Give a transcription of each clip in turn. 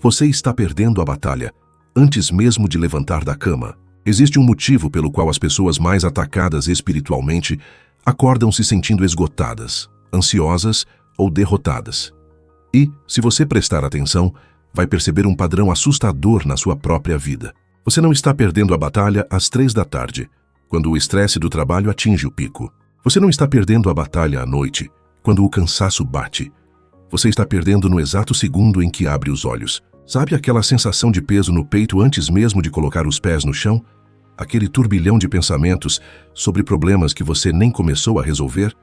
Você está perdendo a batalha antes mesmo de levantar da cama. Existe um motivo pelo qual as pessoas mais atacadas espiritualmente acordam se sentindo esgotadas, ansiosas ou derrotadas. E, se você prestar atenção, vai perceber um padrão assustador na sua própria vida. Você não está perdendo a batalha às 3 da tarde, quando o estresse do trabalho atinge o pico. Você não está perdendo a batalha à noite, quando o cansaço bate. Você está perdendo no exato segundo em que abre os olhos. Sabe aquela sensação de peso no peito antes mesmo de colocar os pés no chão? Aquele turbilhão de pensamentos sobre problemas que você nem começou a resolver?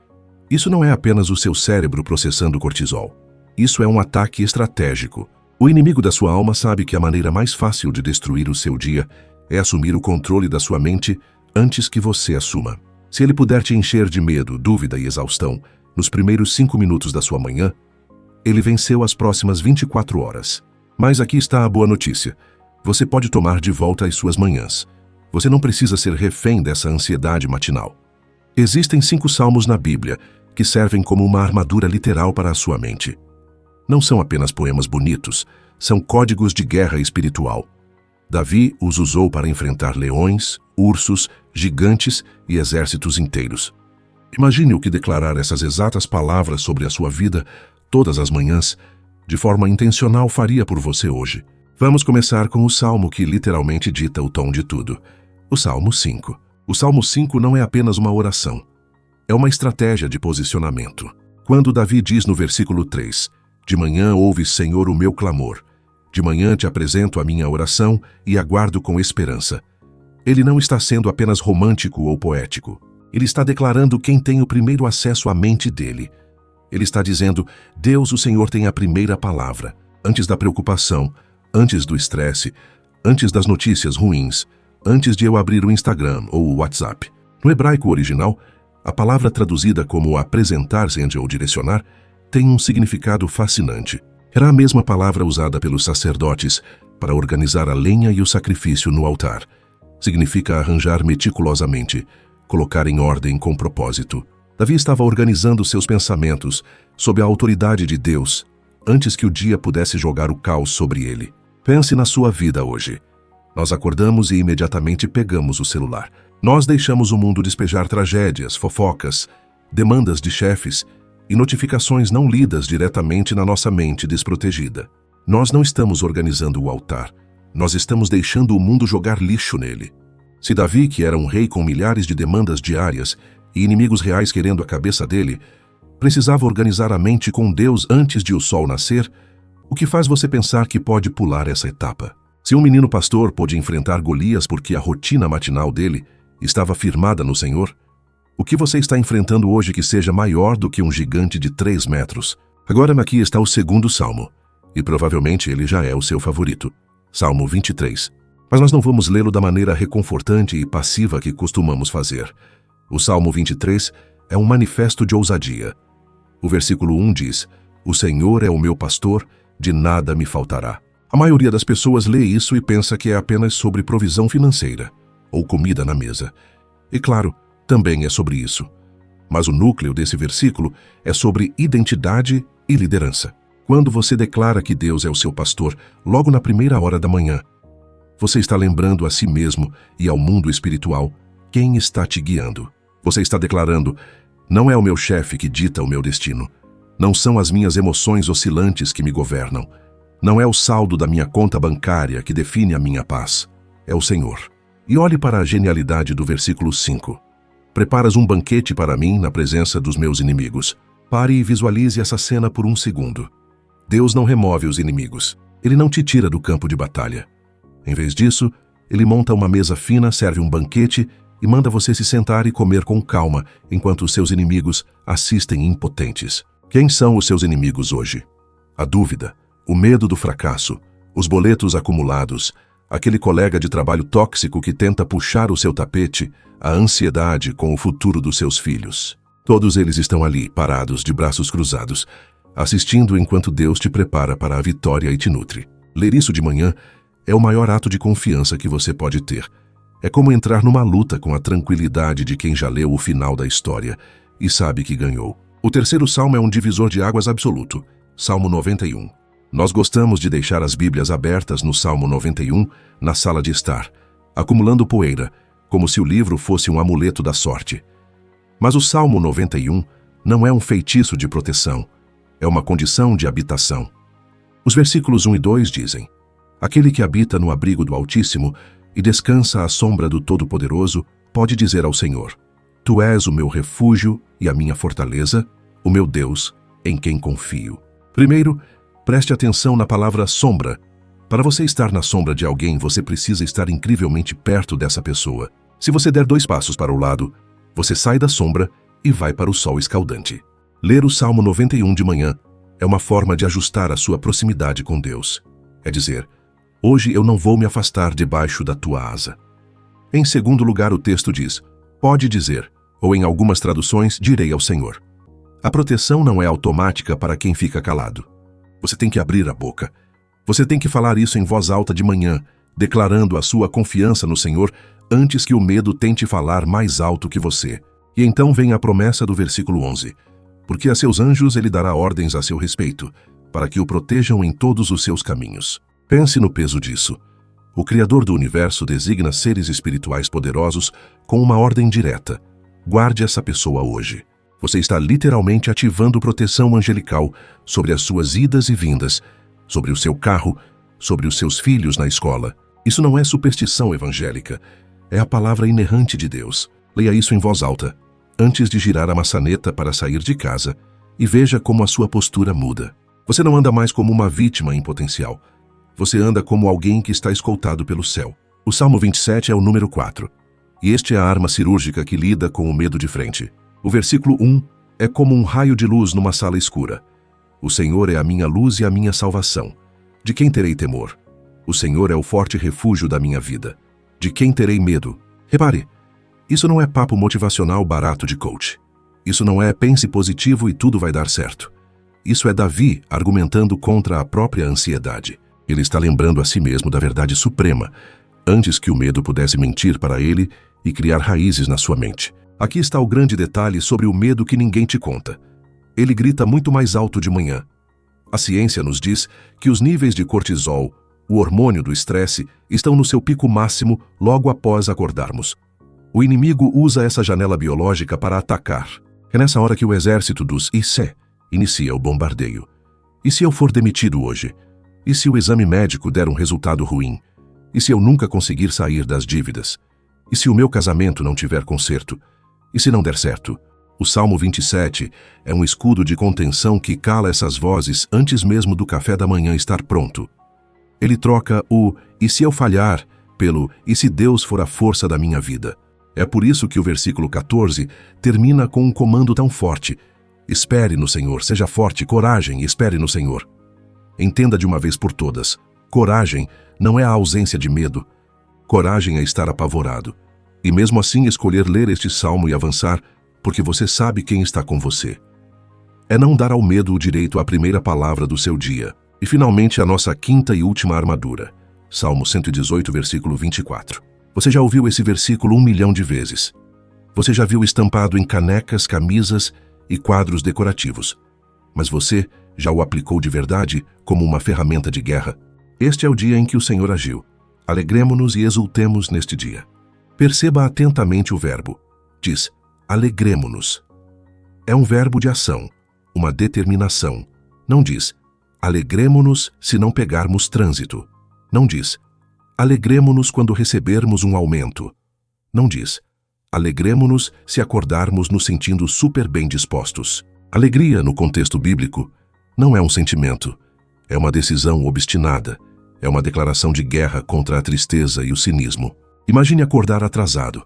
Isso não é apenas o seu cérebro processando cortisol. Isso é um ataque estratégico. O inimigo da sua alma sabe que a maneira mais fácil de destruir o seu dia é assumir o controle da sua mente antes que você assuma. Se ele puder te encher de medo, dúvida e exaustão nos primeiros 5 minutos da sua manhã, ele venceu as próximas 24 horas. Mas aqui está a boa notícia. Você pode tomar de volta as suas manhãs. Você não precisa ser refém dessa ansiedade matinal. Existem 5 salmos na Bíblia que servem como uma armadura literal para a sua mente. Não são apenas poemas bonitos, são códigos de guerra espiritual. Davi os usou para enfrentar leões, ursos, gigantes e exércitos inteiros. Imagine o que declarar essas exatas palavras sobre a sua vida todas as manhãs, de forma intencional, faria por você hoje. Vamos começar com o salmo que literalmente dita o tom de tudo. O Salmo 5. O Salmo 5 não é apenas uma oração. É uma estratégia de posicionamento. Quando Davi diz no versículo 3, "De manhã ouves, Senhor, o meu clamor. De manhã te apresento a minha oração e aguardo com esperança." Ele não está sendo apenas romântico ou poético. Ele está declarando quem tem o primeiro acesso à mente dele. Ele está dizendo, Deus, o Senhor, tem a primeira palavra. Antes da preocupação, antes do estresse, antes das notícias ruins, antes de eu abrir o Instagram ou o WhatsApp. No hebraico original, a palavra traduzida como apresentar-se ou direcionar tem um significado fascinante. Era a mesma palavra usada pelos sacerdotes para organizar a lenha e o sacrifício no altar. Significa arranjar meticulosamente, colocar em ordem com propósito. Davi estava organizando seus pensamentos sob a autoridade de Deus antes que o dia pudesse jogar o caos sobre ele. Pense na sua vida hoje. Nós acordamos e imediatamente pegamos o celular. Nós deixamos o mundo despejar tragédias, fofocas, demandas de chefes e notificações não lidas diretamente na nossa mente desprotegida. Nós não estamos organizando o altar. Nós estamos deixando o mundo jogar lixo nele. Se Davi, que era um rei com milhares de demandas diárias e inimigos reais querendo a cabeça dele, precisava organizar a mente com Deus antes de o sol nascer, o que faz você pensar que pode pular essa etapa? Se um menino pastor pôde enfrentar Golias porque a rotina matinal dele estava firmada no Senhor, o que você está enfrentando hoje que seja maior do que um gigante de 3 metros? Agora aqui está o segundo salmo, e provavelmente ele já é o seu favorito, Salmo 23. Mas nós não vamos lê-lo da maneira reconfortante e passiva que costumamos fazer. O Salmo 23 é um manifesto de ousadia. O versículo 1 diz, "O Senhor é o meu pastor, de nada me faltará." A maioria das pessoas lê isso e pensa que é apenas sobre provisão financeira, ou comida na mesa. E claro, também é sobre isso. Mas o núcleo desse versículo é sobre identidade e liderança. Quando você declara que Deus é o seu pastor, logo na primeira hora da manhã, você está lembrando a si mesmo e ao mundo espiritual quem está te guiando. Você está declarando, não é o meu chefe que dita o meu destino. Não são as minhas emoções oscilantes que me governam. Não é o saldo da minha conta bancária que define a minha paz. É o Senhor. E olhe para a genialidade do versículo 5. Preparas um banquete para mim na presença dos meus inimigos. Pare e visualize essa cena por um segundo. Deus não remove os inimigos. Ele não te tira do campo de batalha. Em vez disso, ele monta uma mesa fina, serve um banquete e manda você se sentar e comer com calma enquanto os seus inimigos assistem impotentes. Quem são os seus inimigos hoje? A dúvida, o medo do fracasso, os boletos acumulados, aquele colega de trabalho tóxico que tenta puxar o seu tapete, a ansiedade com o futuro dos seus filhos. Todos eles estão ali, parados, de braços cruzados, assistindo enquanto Deus te prepara para a vitória e te nutre. Ler isso de manhã é o maior ato de confiança que você pode ter. É como entrar numa luta com a tranquilidade de quem já leu o final da história e sabe que ganhou. O terceiro salmo é um divisor de águas absoluto, Salmo 91. Nós gostamos de deixar as Bíblias abertas no Salmo 91, na sala de estar, acumulando poeira, como se o livro fosse um amuleto da sorte. Mas o Salmo 91 não é um feitiço de proteção, é uma condição de habitação. Os versículos 1 e 2 dizem: Aquele que habita no abrigo do Altíssimo e descansa à sombra do Todo-Poderoso pode dizer ao Senhor: Tu és o meu refúgio e a minha fortaleza, o meu Deus, em quem confio. Primeiro, preste atenção na palavra sombra. Para você estar na sombra de alguém, você precisa estar incrivelmente perto dessa pessoa. Se você der 2 passos para o lado, você sai da sombra e vai para o sol escaldante. Ler o Salmo 91 de manhã é uma forma de ajustar a sua proximidade com Deus. É dizer: hoje eu não vou me afastar debaixo da tua asa. Em segundo lugar, o texto diz: pode dizer, ou em algumas traduções, direi ao Senhor. A proteção não é automática para quem fica calado. Você tem que abrir a boca. Você tem que falar isso em voz alta de manhã, declarando a sua confiança no Senhor antes que o medo tente falar mais alto que você. E então vem a promessa do versículo 11. Porque a seus anjos ele dará ordens a seu respeito, para que o protejam em todos os seus caminhos. Pense no peso disso. O Criador do universo designa seres espirituais poderosos com uma ordem direta. Guarde essa pessoa hoje. Você está literalmente ativando proteção angelical sobre as suas idas e vindas, sobre o seu carro, sobre os seus filhos na escola. Isso não é superstição evangélica. É a palavra inerrante de Deus. Leia isso em voz alta, antes de girar a maçaneta para sair de casa, e veja como a sua postura muda. Você não anda mais como uma vítima em potencial. Você anda como alguém que está escoltado pelo céu. O Salmo 27 é o número 4. E este é a arma cirúrgica que lida com o medo de frente. O versículo 1 é como um raio de luz numa sala escura. O Senhor é a minha luz e a minha salvação. De quem terei temor? O Senhor é o forte refúgio da minha vida. De quem terei medo? Repare, isso não é papo motivacional barato de coach. Isso não é pense positivo e tudo vai dar certo. Isso é Davi argumentando contra a própria ansiedade. Ele está lembrando a si mesmo da verdade suprema, antes que o medo pudesse mentir para ele e criar raízes na sua mente. Aqui está o grande detalhe sobre o medo que ninguém te conta. Ele grita muito mais alto de manhã. A ciência nos diz que os níveis de cortisol, o hormônio do estresse, estão no seu pico máximo logo após acordarmos. O inimigo usa essa janela biológica para atacar. É nessa hora que o exército dos IC inicia o bombardeio. E se eu for demitido hoje? E se o exame médico der um resultado ruim? E se eu nunca conseguir sair das dívidas? E se o meu casamento não tiver conserto? E se não der certo? O Salmo 27 é um escudo de contenção que cala essas vozes antes mesmo do café da manhã estar pronto. Ele troca o "e se eu falhar" pelo "e se Deus for a força da minha vida". É por isso que o versículo 14 termina com um comando tão forte: espere no Senhor, seja forte, coragem, espere no Senhor. Entenda de uma vez por todas, coragem não é a ausência de medo. Coragem é estar apavorado. E mesmo assim escolher ler este salmo e avançar, porque você sabe quem está com você. É não dar ao medo o direito à primeira palavra do seu dia. E finalmente a nossa quinta e última armadura. Salmo 118, versículo 24. Você já ouviu esse versículo 1 milhão de vezes. Você já viu estampado em canecas, camisas e quadros decorativos. Mas você já o aplicou de verdade como uma ferramenta de guerra? Este é o dia em que o Senhor agiu. Alegremo-nos e exultemos neste dia. Perceba atentamente o verbo. Diz, alegremo-nos. É um verbo de ação, uma determinação. Não diz, alegremo-nos se não pegarmos trânsito. Não diz, alegremo-nos quando recebermos um aumento. Não diz, alegremo-nos se acordarmos nos sentindo super bem dispostos. Alegria, no contexto bíblico, não é um sentimento. É uma decisão obstinada. É uma declaração de guerra contra a tristeza e o cinismo. Imagine acordar atrasado,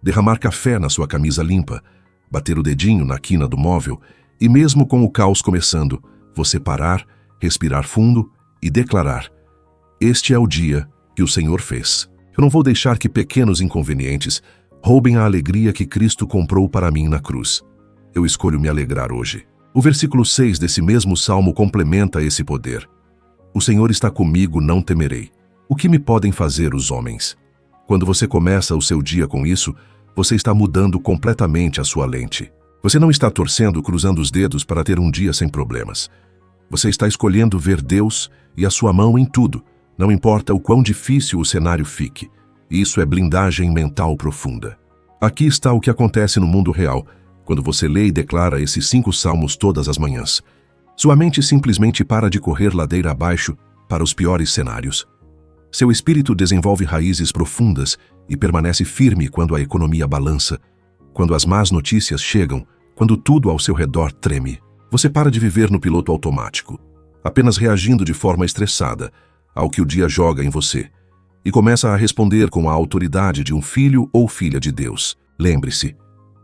derramar café na sua camisa limpa, bater o dedinho na quina do móvel e mesmo com o caos começando, você parar, respirar fundo e declarar: este é o dia que o Senhor fez. Eu não vou deixar que pequenos inconvenientes roubem a alegria que Cristo comprou para mim na cruz. Eu escolho me alegrar hoje. O versículo 6 desse mesmo salmo complementa esse poder. O Senhor está comigo, não temerei. O que me podem fazer os homens? Quando você começa o seu dia com isso, você está mudando completamente a sua lente. Você não está torcendo, cruzando os dedos para ter um dia sem problemas. Você está escolhendo ver Deus e a sua mão em tudo, não importa o quão difícil o cenário fique. Isso é blindagem mental profunda. Aqui está o que acontece no mundo real, quando você lê e declara esses 5 salmos todas as manhãs. Sua mente simplesmente para de correr ladeira abaixo para os piores cenários. Seu espírito desenvolve raízes profundas e permanece firme quando a economia balança, quando as más notícias chegam, quando tudo ao seu redor treme. Você para de viver no piloto automático, apenas reagindo de forma estressada ao que o dia joga em você, e começa a responder com a autoridade de um filho ou filha de Deus. Lembre-se,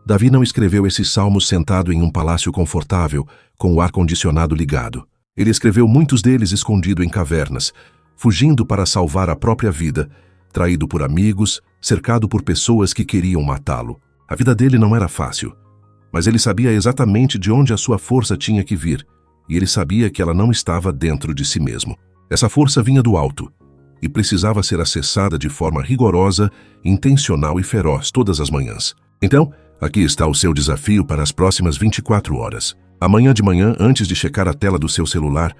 Davi não escreveu esses salmos sentado em um palácio confortável, com o ar-condicionado ligado. Ele escreveu muitos deles escondido em cavernas, fugindo para salvar a própria vida, traído por amigos, cercado por pessoas que queriam matá-lo. A vida dele não era fácil, mas ele sabia exatamente de onde a sua força tinha que vir, e ele sabia que ela não estava dentro de si mesmo. Essa força vinha do alto, e precisava ser acessada de forma rigorosa, intencional e feroz todas as manhãs. Então, aqui está o seu desafio para as próximas 24 horas. Amanhã de manhã, antes de checar a tela do seu celular,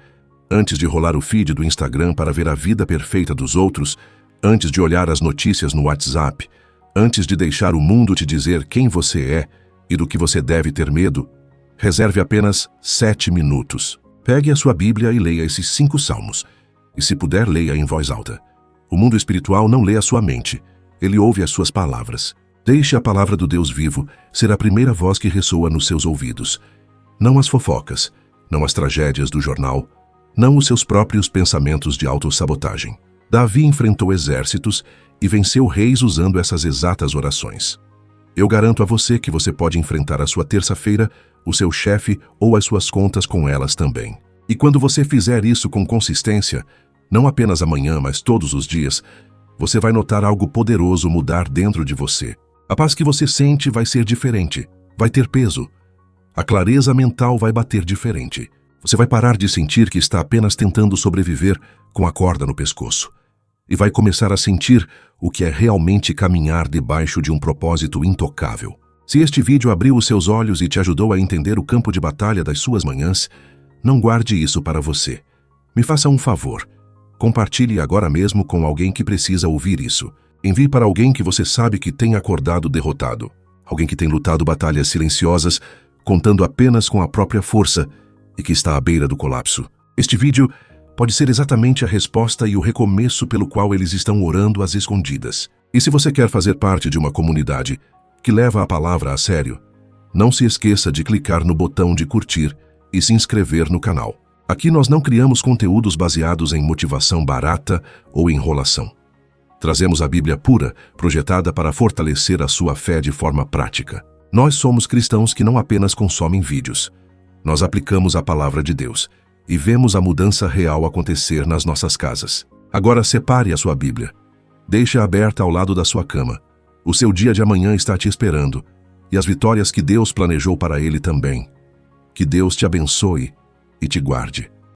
antes de rolar o feed do Instagram para ver a vida perfeita dos outros, antes de olhar as notícias no WhatsApp, antes de deixar o mundo te dizer quem você é e do que você deve ter medo, reserve apenas 7 minutos. Pegue a sua Bíblia e leia esses 5 salmos. E se puder, leia em voz alta. O mundo espiritual não lê a sua mente, ele ouve as suas palavras. Deixe a palavra do Deus vivo ser a primeira voz que ressoa nos seus ouvidos. Não as fofocas, não as tragédias do jornal, não os seus próprios pensamentos de autossabotagem. Davi enfrentou exércitos e venceu reis usando essas exatas orações. Eu garanto a você que você pode enfrentar a sua terça-feira, o seu chefe ou as suas contas com elas também. E quando você fizer isso com consistência, não apenas amanhã, mas todos os dias, você vai notar algo poderoso mudar dentro de você. A paz que você sente vai ser diferente, vai ter peso. A clareza mental vai bater diferente. Você vai parar de sentir que está apenas tentando sobreviver com a corda no pescoço. E vai começar a sentir o que é realmente caminhar debaixo de um propósito intocável. Se este vídeo abriu os seus olhos e te ajudou a entender o campo de batalha das suas manhãs, não guarde isso para você. Me faça um favor. Compartilhe agora mesmo com alguém que precisa ouvir isso. Envie para alguém que você sabe que tem acordado derrotado. Alguém que tem lutado batalhas silenciosas, contando apenas com a própria força e que está à beira do colapso. Este vídeo pode ser exatamente a resposta e o recomeço pelo qual eles estão orando às escondidas. E se você quer fazer parte de uma comunidade que leva a palavra a sério, não se esqueça de clicar no botão de curtir e se inscrever no canal. Aqui nós não criamos conteúdos baseados em motivação barata ou enrolação. Trazemos a Bíblia pura, projetada para fortalecer a sua fé de forma prática. Nós somos cristãos que não apenas consomem vídeos. Nós aplicamos a palavra de Deus e vemos a mudança real acontecer nas nossas casas. Agora separe a sua Bíblia. Deixe-a aberta ao lado da sua cama. O seu dia de amanhã está te esperando e as vitórias que Deus planejou para ele também. Que Deus te abençoe e te guarde.